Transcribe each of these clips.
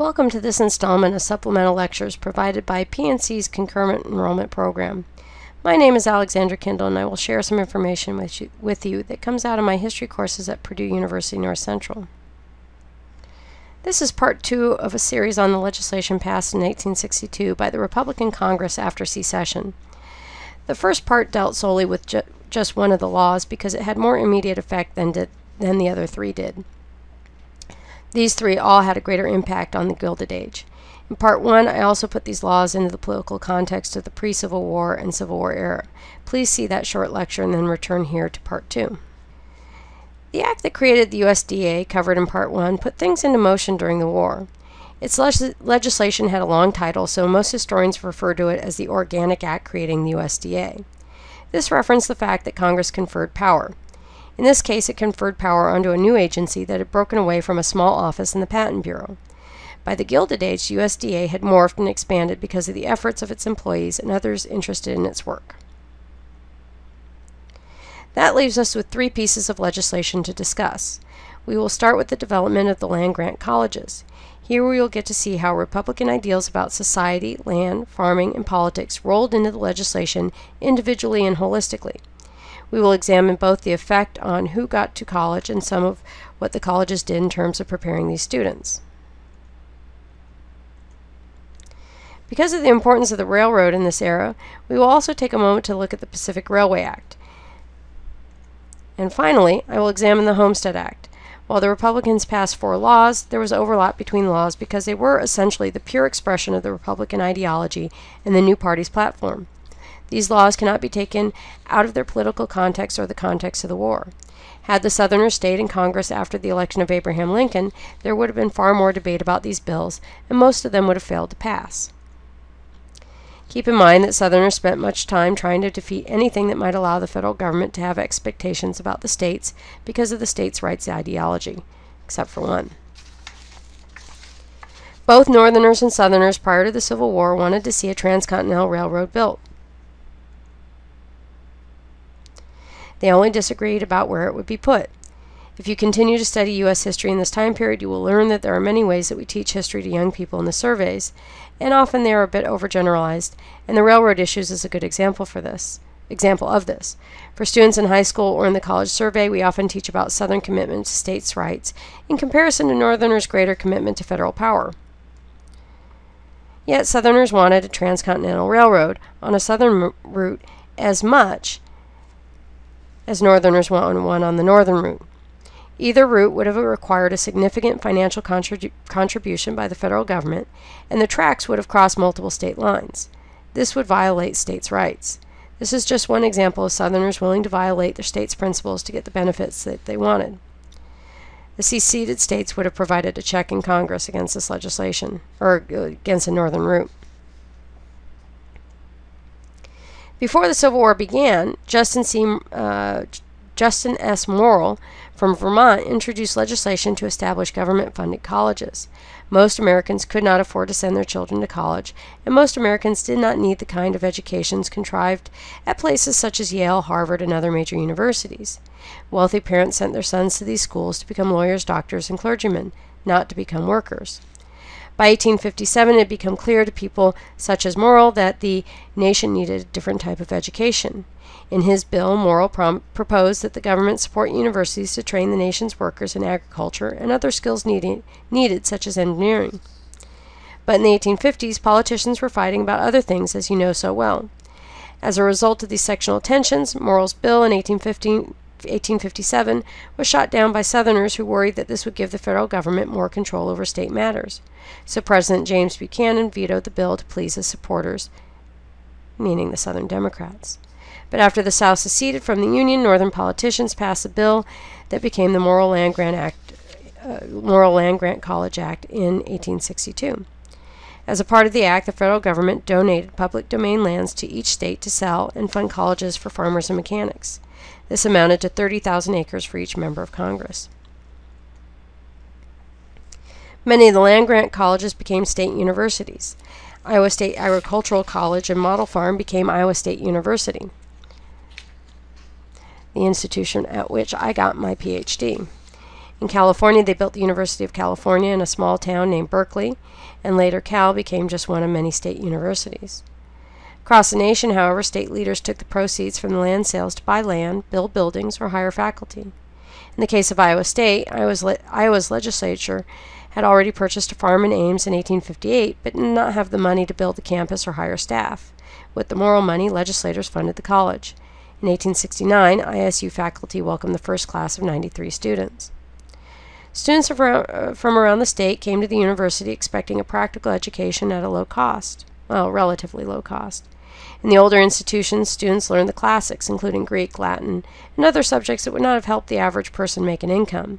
Welcome to this installment of supplemental lectures provided by PNC's Concurrent Enrollment Program. My name is Alexandra Kindle, and I will share some information with you that comes out of my history courses at Purdue University North Central. This is part 2 of a series on the legislation passed in 1862 by the Republican Congress after secession. The first part dealt solely with just one of the laws because it had more immediate effect than the other three did. These three all had a greater impact on the Gilded Age. In Part 1, I also put these laws into the political context of the pre-Civil War and Civil War era. Please see that short lecture and then return here to Part 2. The act that created the USDA, covered in Part 1, put things into motion during the war. Its legislation had a long title, so most historians refer to it as the Organic Act creating the USDA. This referenced the fact that Congress conferred power. In this case, it conferred power onto a new agency that had broken away from a small office in the Patent Bureau. By the Gilded Age, the USDA had morphed and expanded because of the efforts of its employees and others interested in its work. That leaves us with 3 pieces of legislation to discuss. We will start with the development of the land grant colleges. Here we will get to see how Republican ideals about society, land, farming, and politics rolled into the legislation individually and holistically. We will examine both the effect on who got to college and some of what the colleges did in terms of preparing these students. Because of the importance of the railroad in this era, we will also take a moment to look at the Pacific Railway Act. And finally, I will examine the Homestead Act. While the Republicans passed 4 laws, there was overlap between laws because they were essentially the pure expression of the Republican ideology and the new party's platform. These laws cannot be taken out of their political context or the context of the war. Had the Southerners stayed in Congress after the election of Abraham Lincoln, there would have been far more debate about these bills, and most of them would have failed to pass. Keep in mind that Southerners spent much time trying to defeat anything that might allow the federal government to have expectations about the states because of the states' rights ideology, except for one. Both Northerners and Southerners prior to the Civil War wanted to see a transcontinental railroad built. They only disagreed about where it would be put. If you continue to study U.S. history in this time period, you will learn that there are many ways that we teach history to young people in the surveys, and often they are a bit overgeneralized, and the railroad issues is a good example of this. For students in high school or in the college survey, we often teach about Southern commitment to states' rights in comparison to Northerners' greater commitment to federal power. Yet Southerners wanted a transcontinental railroad on a southern route as much as Northerners wanted one on the northern route. Either route would have required a significant financial contribution by the federal government, and the tracks would have crossed multiple state lines. This would violate states' rights. This is just one example of Southerners willing to violate their state's principles to get the benefits that they wanted. The seceded states would have provided a check in Congress against this legislation, or against the northern route. Before the Civil War began, Justin S. Morrill from Vermont introduced legislation to establish government-funded colleges. Most Americans could not afford to send their children to college, and most Americans did not need the kind of educations contrived at places such as Yale, Harvard, and other major universities. Wealthy parents sent their sons to these schools to become lawyers, doctors, and clergymen, not to become workers. By 1857, it had become clear to people such as Morrill that the nation needed a different type of education. In his bill, Morrill proposed that the government support universities to train the nation's workers in agriculture and other skills needed, such as engineering. But in the 1850s, politicians were fighting about other things, as you know so well. As a result of these sectional tensions, Morrill's bill in 1857 was shot down by Southerners who worried that this would give the federal government more control over state matters. So President James Buchanan vetoed the bill to please his supporters, meaning the Southern Democrats. But after the South seceded from the Union, Northern politicians passed a bill that became the Morrill Land Grant College Act in 1862. As a part of the act, the federal government donated public domain lands to each state to sell and fund colleges for farmers and mechanics. This amounted to 30,000 acres for each member of Congress. Many of the land-grant colleges became state universities. Iowa State Agricultural College and Model Farm became Iowa State University, the institution at which I got my PhD. In California, they built the University of California in a small town named Berkeley, and later Cal became just one of many state universities. Across the nation, however, state leaders took the proceeds from the land sales to buy land, build buildings, or hire faculty. In the case of Iowa State, Iowa's legislature had already purchased a farm in Ames in 1858, but did not have the money to build the campus or hire staff. With the Morrill money, legislators funded the college. In 1869, ISU faculty welcomed the first class of 93 students. Students from around the state came to the university expecting a practical education at a low cost. Well, relatively low cost. In the older institutions, students learned the classics, including Greek, Latin, and other subjects that would not have helped the average person make an income.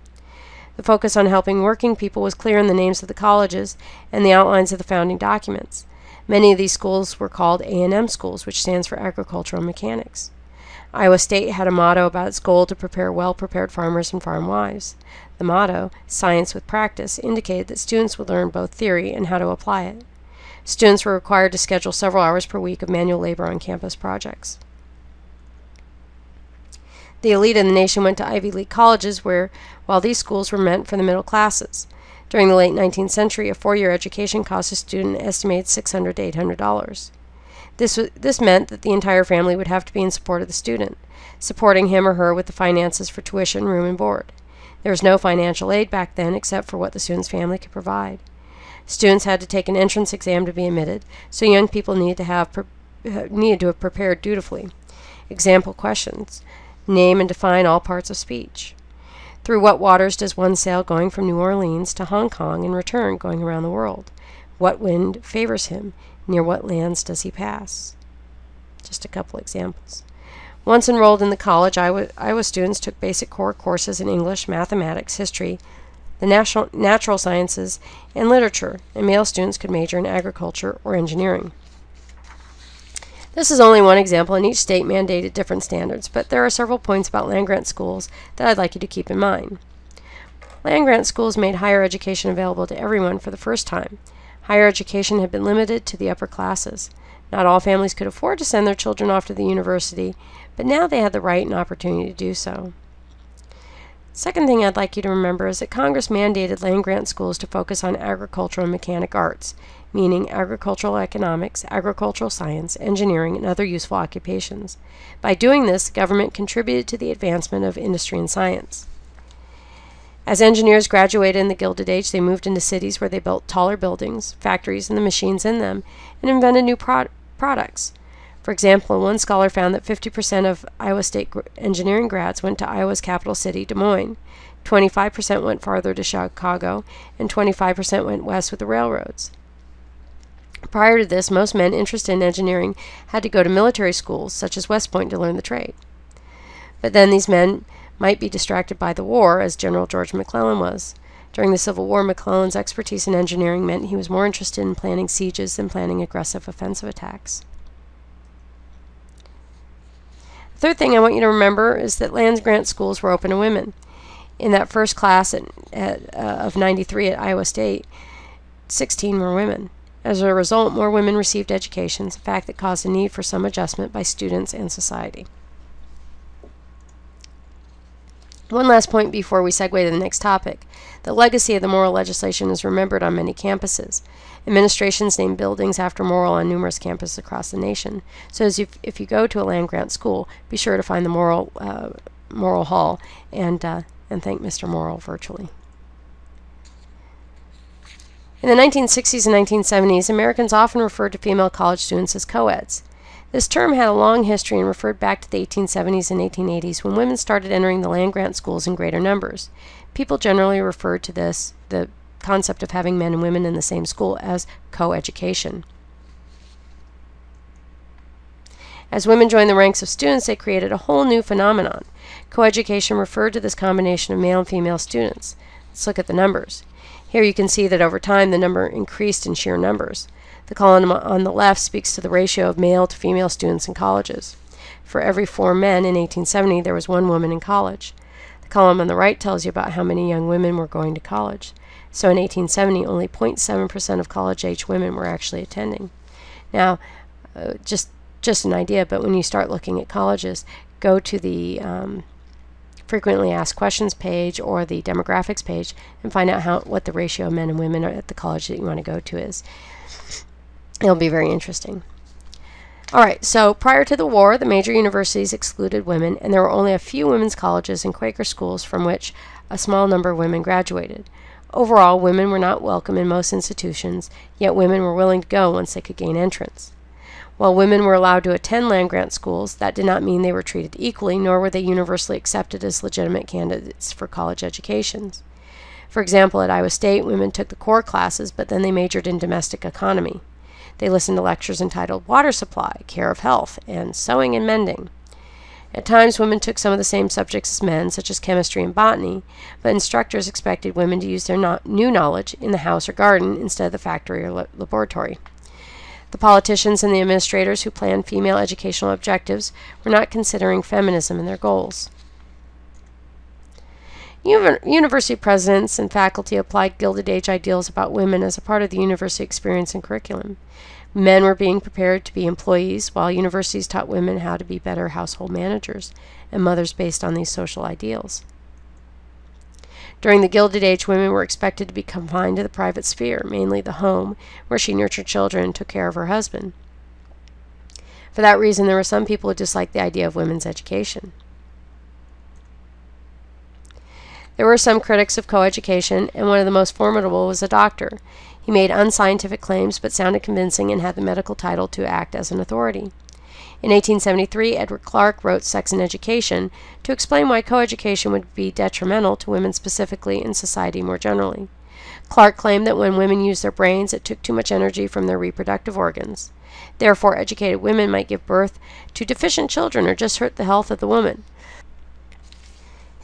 The focus on helping working people was clear in the names of the colleges and the outlines of the founding documents. Many of these schools were called A&M schools, which stands for Agricultural Mechanics. Iowa State had a motto about its goal to prepare well-prepared farmers and farm wives. The motto, Science with Practice, indicated that students would learn both theory and how to apply it. Students were required to schedule several hours per week of manual labor on campus projects. The elite of the nation went to Ivy League colleges while these schools were meant for the middle classes. During the late 19th century, a 4-year education cost a student an estimated $600 to $800. This meant that the entire family would have to be in support of the student, supporting him or her with the finances for tuition, room, and board. There was no financial aid back then except for what the student's family could provide. Students had to take an entrance exam to be admitted, so young people needed to have prepared dutifully. Example questions. Name and define all parts of speech. Through what waters does one sail going from New Orleans to Hong Kong and return going around the world? What wind favors him? Near what lands does he pass? Just a couple examples. Once enrolled in the college, Iowa students took basic core courses in English, mathematics, history, the natural sciences, and literature, and male students could major in agriculture or engineering. This is only one example, and each state mandated different standards, but there are several points about land-grant schools that I'd like you to keep in mind. Land-grant schools made higher education available to everyone for the first time. Higher education had been limited to the upper classes. Not all families could afford to send their children off to the university, but now they had the right and opportunity to do so. Second thing I'd like you to remember is that Congress mandated land-grant schools to focus on agricultural and mechanic arts, meaning agricultural economics, agricultural science, engineering, and other useful occupations. By doing this, the government contributed to the advancement of industry and science. As engineers graduated in the Gilded Age, they moved into cities where they built taller buildings, factories, and the machines in them, and invented new products. For example, one scholar found that 50% of Iowa State engineering grads went to Iowa's capital city, Des Moines. 25% went farther to Chicago, and 25% went west with the railroads. Prior to this, most men interested in engineering had to go to military schools, such as West Point, to learn the trade. But then these men might be distracted by the war, as General George McClellan was. During the Civil War, McClellan's expertise in engineering meant he was more interested in planning sieges than planning aggressive offensive attacks. The third thing I want you to remember is that land-grant schools were open to women. In that first class of 93 at Iowa State, 16 were women. As a result, more women received educations, a fact that caused a need for some adjustment by students and society. One last point before we segue to the next topic. The legacy of the Morrill legislation is remembered on many campuses. Administrations name buildings after Morrill on numerous campuses across the nation. So if you go to a land-grant school, be sure to find the Morrill Hall and thank Mr. Morrill virtually. In the 1960s and 1970s, Americans often referred to female college students as co-eds. This term had a long history and referred back to the 1870s and 1880s when women started entering the land-grant schools in greater numbers. People generally referred to this, the concept of having men and women in the same school, as co-education. As women joined the ranks of students, they created a whole new phenomenon. Co-education referred to this combination of male and female students. Let's look at the numbers. Here you can see that over time the number increased in sheer numbers. The column on the left speaks to the ratio of male to female students in colleges. For every 4 men in 1870, there was 1 woman in college. The column on the right tells you about how many young women were going to college. So in 1870, only 0.7% of college-age women were actually attending. Now, just an idea, but when you start looking at colleges, go to the frequently asked questions page or the demographics page and find out what the ratio of men and women at the college that you want to go to is. It'll be very interesting. Alright, so prior to the war, the major universities excluded women, and there were only a few women's colleges and Quaker schools from which a small number of women graduated. Overall, women were not welcome in most institutions, yet women were willing to go once they could gain entrance. While women were allowed to attend land-grant schools, that did not mean they were treated equally, nor were they universally accepted as legitimate candidates for college educations. For example, at Iowa State, women took the core classes, but then they majored in domestic economy. They listened to lectures entitled Water Supply, Care of Health, and Sewing and Mending. At times, women took some of the same subjects as men, such as chemistry and botany, but instructors expected women to use their new knowledge in the house or garden instead of the factory or laboratory. The politicians and the administrators who planned female educational objectives were not considering feminism in their goals. University presidents and faculty applied Gilded Age ideals about women as a part of the university experience and curriculum. Men were being prepared to be employees, while universities taught women how to be better household managers and mothers based on these social ideals. During the Gilded Age, women were expected to be confined to the private sphere, mainly the home, where she nurtured children and took care of her husband. For that reason, there were some people who disliked the idea of women's education. There were some critics of coeducation, and one of the most formidable was a doctor. He made unscientific claims but sounded convincing and had the medical title to act as an authority. In 1873, Edward Clark wrote Sex and Education to explain why coeducation would be detrimental to women specifically and society more generally. Clark claimed that when women used their brains, it took too much energy from their reproductive organs. Therefore, educated women might give birth to deficient children or just hurt the health of the woman.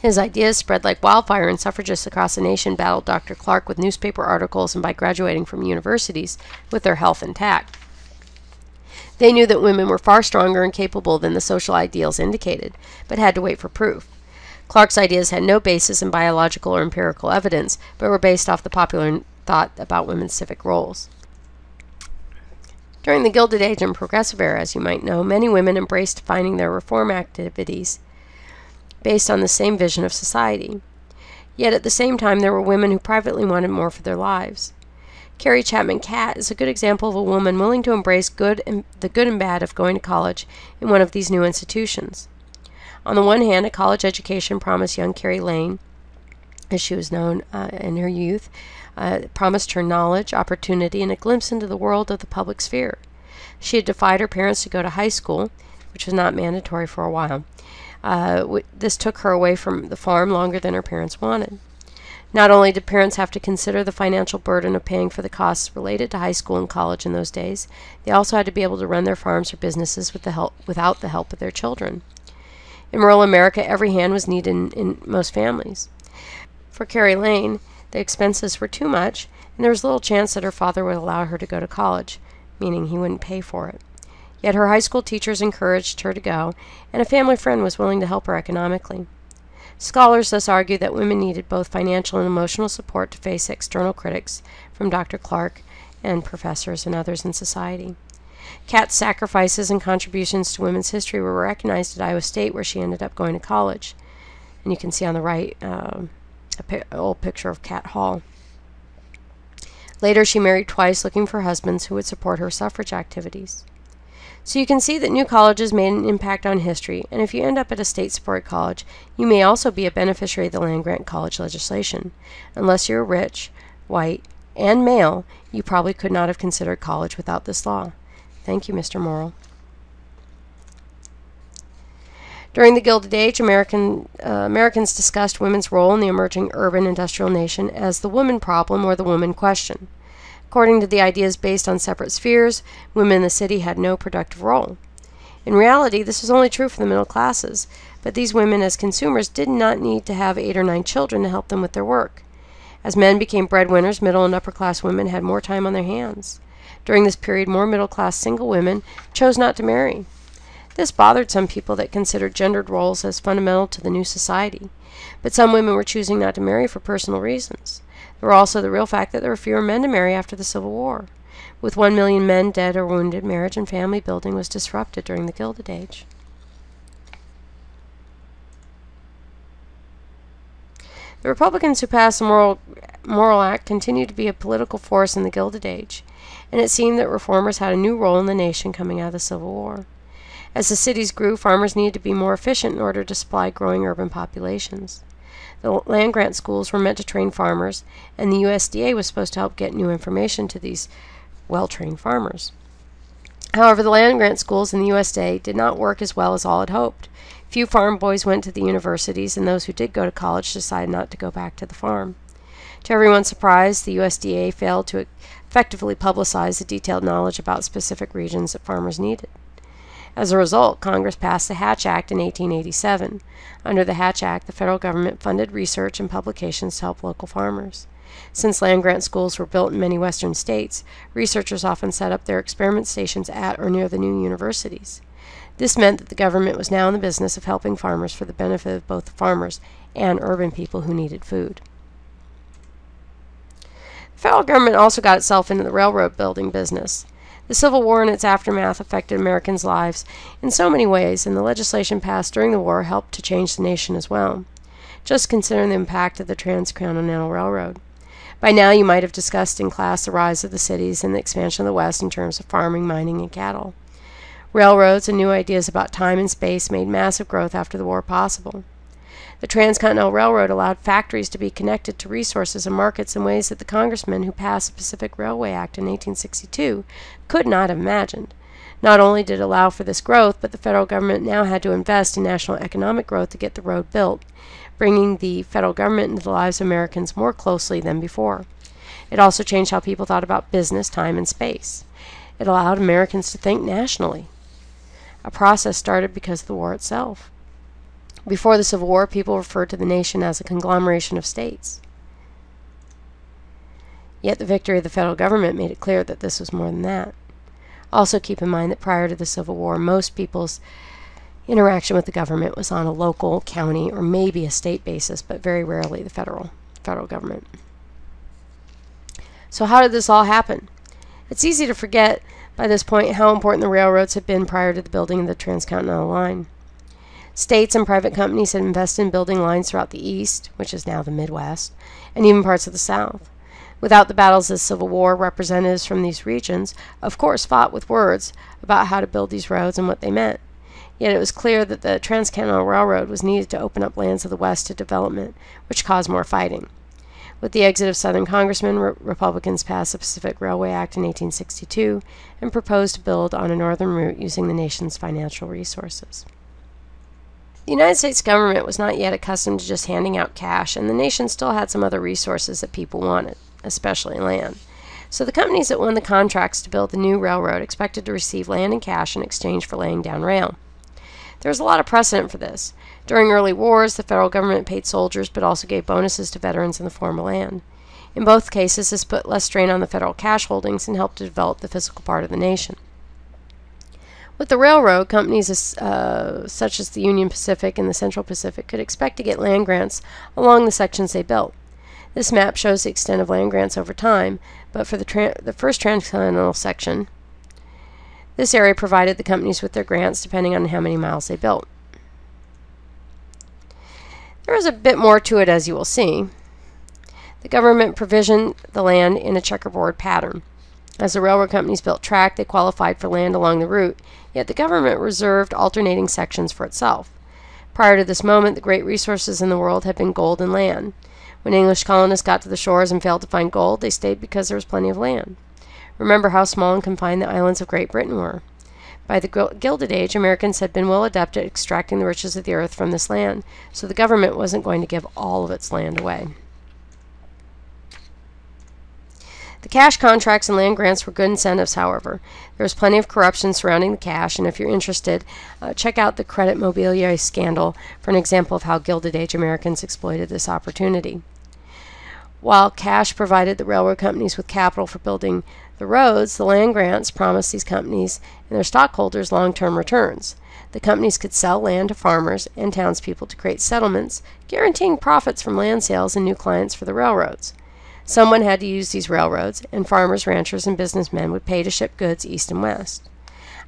His ideas spread like wildfire, and suffragists across the nation battled Dr. Clark with newspaper articles and by graduating from universities with their health intact. They knew that women were far stronger and capable than the social ideals indicated, but had to wait for proof. Clark's ideas had no basis in biological or empirical evidence, but were based off the popular thought about women's civic roles. During the Gilded Age and Progressive Era, as you might know, many women embraced defining their reform activities based on the same vision of society. Yet at the same time, there were women who privately wanted more for their lives. Carrie Chapman Catt is a good example of a woman willing to embrace the good and bad of going to college in one of these new institutions. On the one hand, a college education promised young Carrie Lane, as she was known in her youth, promised her knowledge, opportunity, and a glimpse into the world of the public sphere. She had defied her parents to go to high school, which was not mandatory for a while. This took her away from the farm longer than her parents wanted. Not only did parents have to consider the financial burden of paying for the costs related to high school and college in those days, they also had to be able to run their farms or businesses without the help of their children. In rural America, every hand was needed in most families. For Carrie Lane, the expenses were too much, and there was little chance that her father would allow her to go to college, meaning he wouldn't pay for it. Yet her high school teachers encouraged her to go, and a family friend was willing to help her economically. Scholars thus argue that women needed both financial and emotional support to face external critics from Dr. Clark and professors and others in society. Catt's sacrifices and contributions to women's history were recognized at Iowa State, where she ended up going to college. And you can see on the right an old picture of Catt Hall. Later, she married twice, looking for husbands who would support her suffrage activities. So you can see that new colleges made an impact on history, and if you end up at a state-supported college, you may also be a beneficiary of the land-grant college legislation. Unless you're rich, white, and male, you probably could not have considered college without this law. Thank you, Mr. Morrill. During the Gilded Age, Americans discussed women's role in the emerging urban industrial nation as the woman problem or the woman question. According to the ideas based on separate spheres, women in the city had no productive role. In reality, this was only true for the middle classes, but these women as consumers did not need to have 8 or 9 children to help them with their work. As men became breadwinners, middle and upper class women had more time on their hands. During this period, more middle class single women chose not to marry. This bothered some people that considered gendered roles as fundamental to the new society, but some women were choosing not to marry for personal reasons. There were also the real fact that there were fewer men to marry after the Civil War. With 1 million men dead or wounded, marriage and family building was disrupted during the Gilded Age. The Republicans who passed the Morrill Act continued to be a political force in the Gilded Age, and it seemed that reformers had a new role in the nation coming out of the Civil War. As the cities grew, farmers needed to be more efficient in order to supply growing urban populations. The land grant schools were meant to train farmers, and the USDA was supposed to help get new information to these well-trained farmers. However, the land grant schools in the USDA did not work as well as all had hoped. Few farm boys went to the universities, and those who did go to college decided not to go back to the farm. To everyone's surprise, the USDA failed to effectively publicize the detailed knowledge about specific regions that farmers needed. As a result, Congress passed the Hatch Act in 1887. Under the Hatch Act, the federal government funded research and publications to help local farmers. Since land grant schools were built in many western states, researchers often set up their experiment stations at or near the new universities. This meant that the government was now in the business of helping farmers for the benefit of both the farmers and urban people who needed food. The federal government also got itself into the railroad building business. The Civil War and its aftermath affected Americans' lives in so many ways, and the legislation passed during the war helped to change the nation as well. Just consider the impact of the Transcontinental Railroad. By now you might have discussed in class the rise of the cities and the expansion of the West in terms of farming, mining, and cattle. Railroads and new ideas about time and space made massive growth after the war possible. The Transcontinental Railroad allowed factories to be connected to resources and markets in ways that the congressmen who passed the Pacific Railway Act in 1862 could not have imagined. Not only did it allow for this growth, but the federal government now had to invest in national economic growth to get the road built, bringing the federal government into the lives of Americans more closely than before. It also changed how people thought about business, time, and space. It allowed Americans to think nationally. A process started because of the war itself. Before the Civil War, people referred to the nation as a conglomeration of states. Yet the victory of the federal government made it clear that this was more than that. Also keep in mind that prior to the Civil War, most people's interaction with the government was on a local, county, or maybe a state basis, but very rarely the federal government. So how did this all happen? It's easy to forget by this point how important the railroads had been prior to the building of the Transcontinental Line. States and private companies had invested in building lines throughout the East, which is now the Midwest, and even parts of the South. Without the battles of the Civil War, representatives from these regions, of course, fought with words about how to build these roads and what they meant. Yet it was clear that the Transcontinental Railroad was needed to open up lands of the West to development, which caused more fighting. With the exit of Southern congressmen, Republicans passed the Pacific Railway Act in 1862 and proposed to build on a northern route using the nation's financial resources. The United States government was not yet accustomed to just handing out cash, and the nation still had some other resources that people wanted, especially land. So the companies that won the contracts to build the new railroad expected to receive land and cash in exchange for laying down rail. There was a lot of precedent for this. During early wars, the federal government paid soldiers but also gave bonuses to veterans in the form of land. In both cases, this put less strain on the federal cash holdings and helped to develop the physical part of the nation. With the railroad, companies such as the Union Pacific and the Central Pacific could expect to get land grants along the sections they built. This map shows the extent of land grants over time, but for the first transcontinental section, this area provided the companies with their grants depending on how many miles they built. There is a bit more to it, as you will see. The government provisioned the land in a checkerboard pattern. As the railroad companies built track, they qualified for land along the route, yet the government reserved alternating sections for itself. Prior to this moment, the great resources in the world had been gold and land. When English colonists got to the shores and failed to find gold, they stayed because there was plenty of land. Remember how small and confined the islands of Great Britain were. By the Gilded Age, Americans had been well adept at extracting the riches of the earth from this land, so the government wasn't going to give all of its land away. The cash contracts and land grants were good incentives, however. There was plenty of corruption surrounding the cash, and if you're interested, check out the Credit Mobilier scandal for an example of how Gilded Age Americans exploited this opportunity. While cash provided the railroad companies with capital for building the roads, the land grants promised these companies and their stockholders long-term returns. The companies could sell land to farmers and townspeople to create settlements, guaranteeing profits from land sales and new clients for the railroads. Someone had to use these railroads, and farmers, ranchers, and businessmen would pay to ship goods east and west.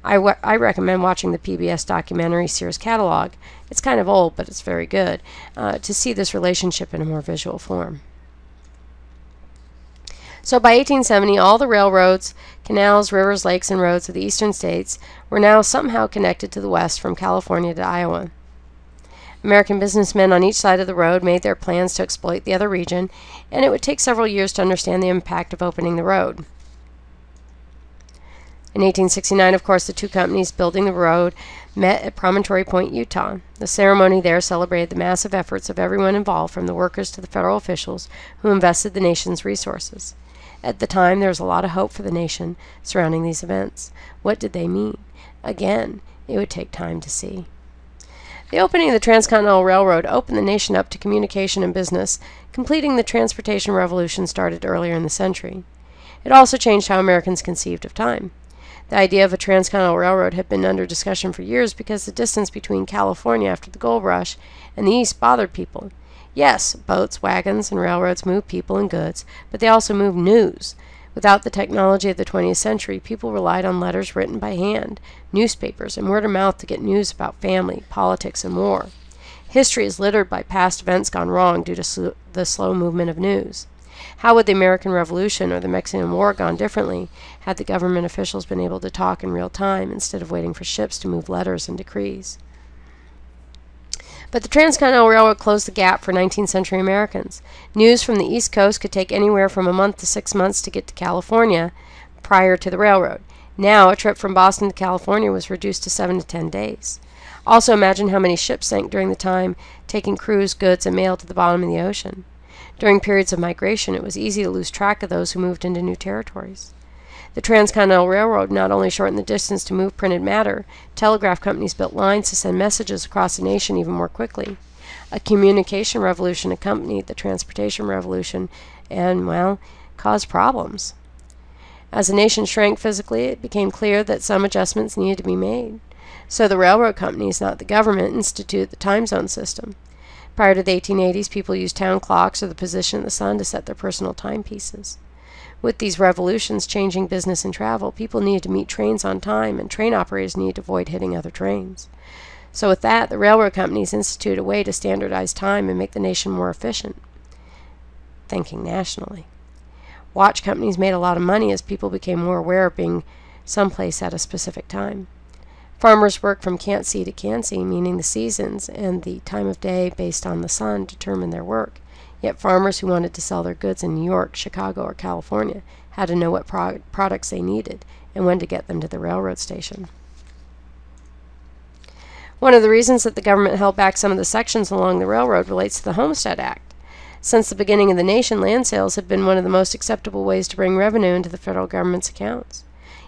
I recommend watching the PBS documentary Sears Catalog. It's kind of old, but it's very good, to see this relationship in a more visual form. So by 1870, all the railroads, canals, rivers, lakes, and roads of the eastern states were now somehow connected to the west from California to Iowa. American businessmen on each side of the road made their plans to exploit the other region, and it would take several years to understand the impact of opening the road. In 1869, of course, the two companies building the road met at Promontory Point, Utah. The ceremony there celebrated the massive efforts of everyone involved, from the workers to the federal officials who invested the nation's resources. At the time, there was a lot of hope for the nation surrounding these events. What did they mean? Again, it would take time to see. The opening of the Transcontinental Railroad opened the nation up to communication and business, completing the transportation revolution started earlier in the century. It also changed how Americans conceived of time. The idea of a transcontinental railroad had been under discussion for years because the distance between California after the gold rush and the East bothered people. Yes, boats, wagons, and railroads moved people and goods, but they also moved news. Without the technology of the 20th century, people relied on letters written by hand, newspapers, and word of mouth to get news about family, politics, and war. History is littered by past events gone wrong due to the slow movement of news. How would the American Revolution or the Mexican War gone differently had the government officials been able to talk in real time instead of waiting for ships to move letters and decrees? But the Transcontinental Railroad closed the gap for 19th century Americans. News from the East Coast could take anywhere from a month to 6 months to get to California prior to the railroad. Now, a trip from Boston to California was reduced to 7 to 10 days. Also, imagine how many ships sank during the time, taking crews, goods, and mail to the bottom of the ocean. During periods of migration, it was easy to lose track of those who moved into new territories. The Transcontinental Railroad not only shortened the distance to move printed matter, telegraph companies built lines to send messages across the nation even more quickly. A communication revolution accompanied the transportation revolution and, well, caused problems. As the nation shrank physically, it became clear that some adjustments needed to be made. So the railroad companies, not the government, instituted the time zone system. Prior to the 1880s, people used town clocks or the position of the sun to set their personal timepieces. With these revolutions changing business and travel, people needed to meet trains on time, and train operators needed to avoid hitting other trains. So with that, the railroad companies instituted a way to standardize time and make the nation more efficient, thinking nationally. Watch companies made a lot of money as people became more aware of being someplace at a specific time. Farmers worked from can't see to can see, meaning the seasons and the time of day based on the sun determined their work. Yet farmers who wanted to sell their goods in New York, Chicago, or California had to know what products they needed and when to get them to the railroad station. One of the reasons that the government held back some of the sections along the railroad relates to the Homestead Act. Since the beginning of the nation, land sales have been one of the most acceptable ways to bring revenue into the federal government's accounts.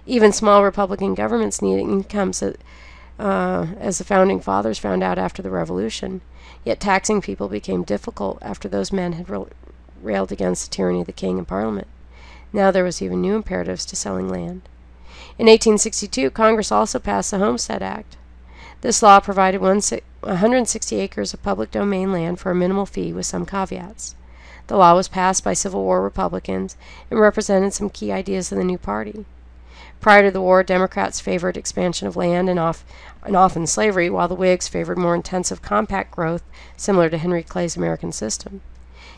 Even small Republican governments needed incomes, as the Founding Fathers found out after the Revolution. Yet taxing people became difficult after those men had railed against the tyranny of the king and parliament. Now there was even new imperatives to selling land. In 1862, Congress also passed the Homestead Act. This law provided 160 acres of public domain land for a minimal fee with some caveats. The law was passed by Civil War Republicans and represented some key ideas of the new party. Prior to the war, Democrats favored expansion of land and often slavery, while the Whigs favored more intensive compact growth, similar to Henry Clay's American system.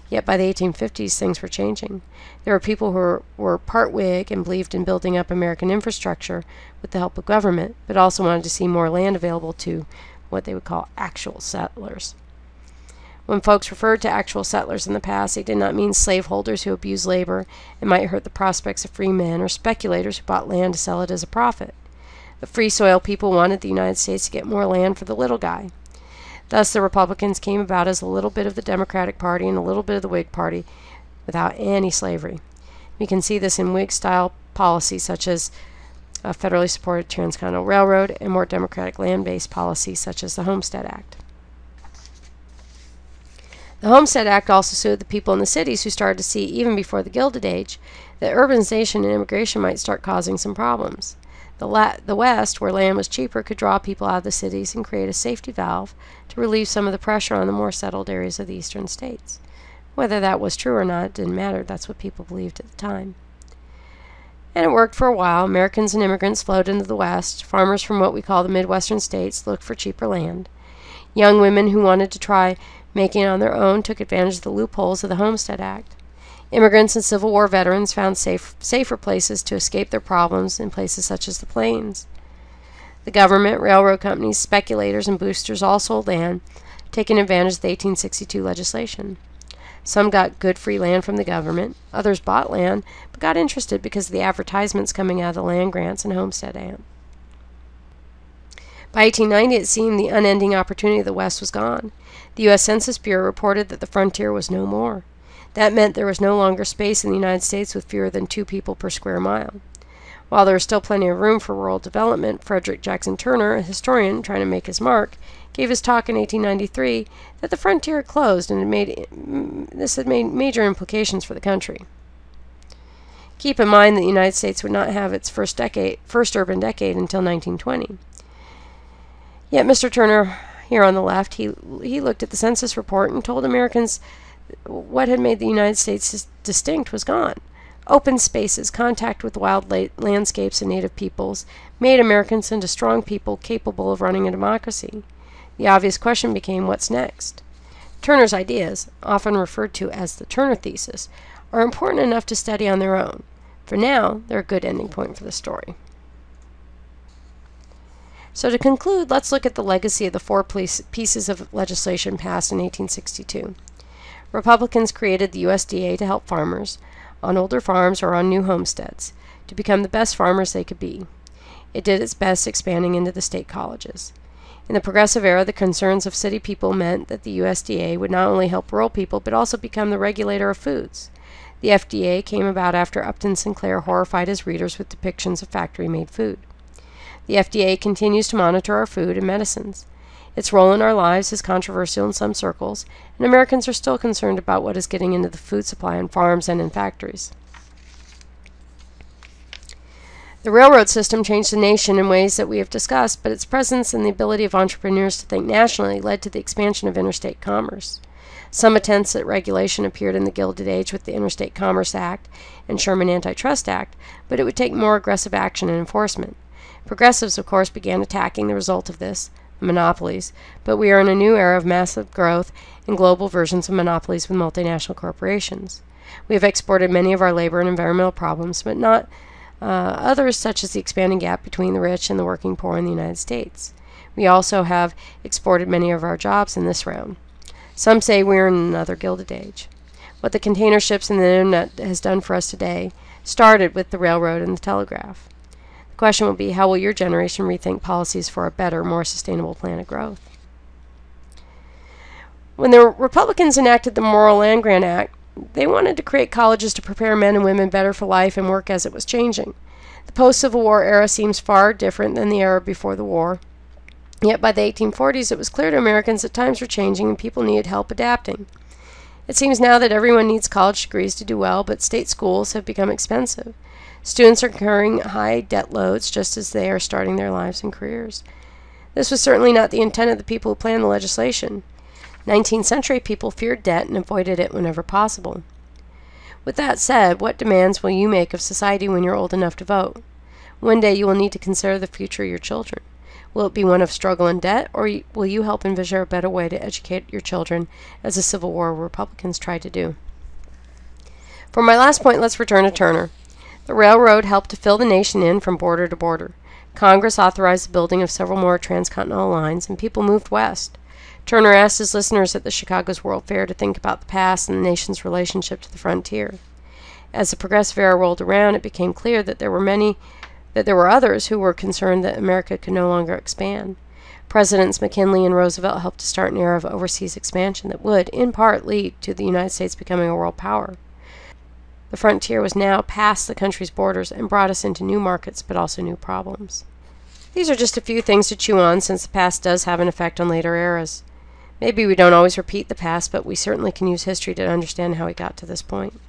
Yet by the 1850s, things were changing. There were people who were part Whig and believed in building up American infrastructure with the help of government, but also wanted to see more land available to what they would call actual settlers. When folks referred to actual settlers in the past, they did not mean slaveholders who abused labor and might hurt the prospects of free men, or speculators who bought land to sell it as a profit. The free soil people wanted the United States to get more land for the little guy. Thus, the Republicans came about as a little bit of the Democratic Party and a little bit of the Whig Party without any slavery. We can see this in Whig-style policies such as a federally supported Transcontinental Railroad and more democratic land-based policies such as the Homestead Act. The Homestead Act also suited the people in the cities who started to see, even before the Gilded Age, that urbanization and immigration might start causing some problems. The West, where land was cheaper, could draw people out of the cities and create a safety valve to relieve some of the pressure on the more settled areas of the eastern states. Whether that was true or not, it didn't matter. That's what people believed at the time. And it worked for a while. Americans and immigrants flowed into the West. Farmers from what we call the Midwestern states looked for cheaper land. Young women who wanted to try making it on their own took advantage of the loopholes of the Homestead Act. Immigrants and Civil War veterans found safer places to escape their problems in places such as the plains. The government, railroad companies, speculators, and boosters all sold land, taking advantage of the 1862 legislation. Some got good free land from the government. Others bought land, but got interested because of the advertisements coming out of the land grants and Homestead Act. By 1890, it seemed the unending opportunity of the West was gone. The U.S. Census Bureau reported that the frontier was no more. That meant there was no longer space in the United States with fewer than 2 people per square mile. While there was still plenty of room for rural development, Frederick Jackson Turner, a historian trying to make his mark, gave his talk in 1893 that the frontier had closed and this had made major implications for the country. Keep in mind that the United States would not have its first urban decade until 1920. Yet Mr. Turner, here on the left, he looked at the census report and told Americans what had made the United States distinct was gone. Open spaces, contact with wild landscapes and native peoples, made Americans into strong people capable of running a democracy. The obvious question became, what's next? Turner's ideas, often referred to as the Turner thesis, are important enough to study on their own. For now, they're a good ending point for the story. So to conclude, let's look at the legacy of the 4 pieces of legislation passed in 1862. Republicans created the USDA to help farmers on older farms or on new homesteads to become the best farmers they could be. It did its best expanding into the state colleges. In the Progressive era, the concerns of city people meant that the USDA would not only help rural people but also become the regulator of foods. The FDA came about after Upton Sinclair horrified his readers with depictions of factory-made food. The FDA continues to monitor our food and medicines. Its role in our lives is controversial in some circles, and Americans are still concerned about what is getting into the food supply on farms and in factories. The railroad system changed the nation in ways that we have discussed, but its presence and the ability of entrepreneurs to think nationally led to the expansion of interstate commerce. Some attempts at regulation appeared in the Gilded Age with the Interstate Commerce Act and Sherman Antitrust Act, but it would take more aggressive action and enforcement. Progressives, of course, began attacking the result of this, monopolies, but we are in a new era of massive growth and global versions of monopolies with multinational corporations. We have exported many of our labor and environmental problems, but not others, such as the expanding gap between the rich and the working poor in the United States. We also have exported many of our jobs in this round. Some say we are in another Gilded Age. What the container ships and the internet has done for us today started with the railroad and the telegraph. The question will be, how will your generation rethink policies for a better, more sustainable planet growth? When the Republicans enacted the Morrill Land Grant Act, they wanted to create colleges to prepare men and women better for life and work as it was changing. The post-Civil War era seems far different than the era before the war. Yet by the 1840s, it was clear to Americans that times were changing and people needed help adapting. It seems now that everyone needs college degrees to do well, but state schools have become expensive. Students are incurring high debt loads just as they are starting their lives and careers. This was certainly not the intent of the people who planned the legislation. 19th century people feared debt and avoided it whenever possible. With that said, what demands will you make of society when you're old enough to vote? One day you will need to consider the future of your children. Will it be one of struggle and debt, or will you help envision a better way to educate your children, as the Civil War Republicans tried to do? For my last point, let's return to Turner. The railroad helped to fill the nation in from border to border. Congress authorized the building of several more transcontinental lines, and people moved west. Turner asked his listeners at the Chicago's World Fair to think about the past and the nation's relationship to the frontier. As the Progressive era rolled around, it became clear that there were others who were concerned that America could no longer expand. Presidents McKinley and Roosevelt helped to start an era of overseas expansion that would, in part, lead to the United States becoming a world power. The frontier was now past the country's borders and brought us into new markets, but also new problems. These are just a few things to chew on, since the past does have an effect on later eras. Maybe we don't always repeat the past, but we certainly can use history to understand how we got to this point.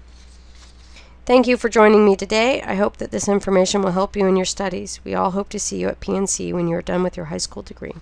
Thank you for joining me today. I hope that this information will help you in your studies. We all hope to see you at PNC when you are done with your high school degree.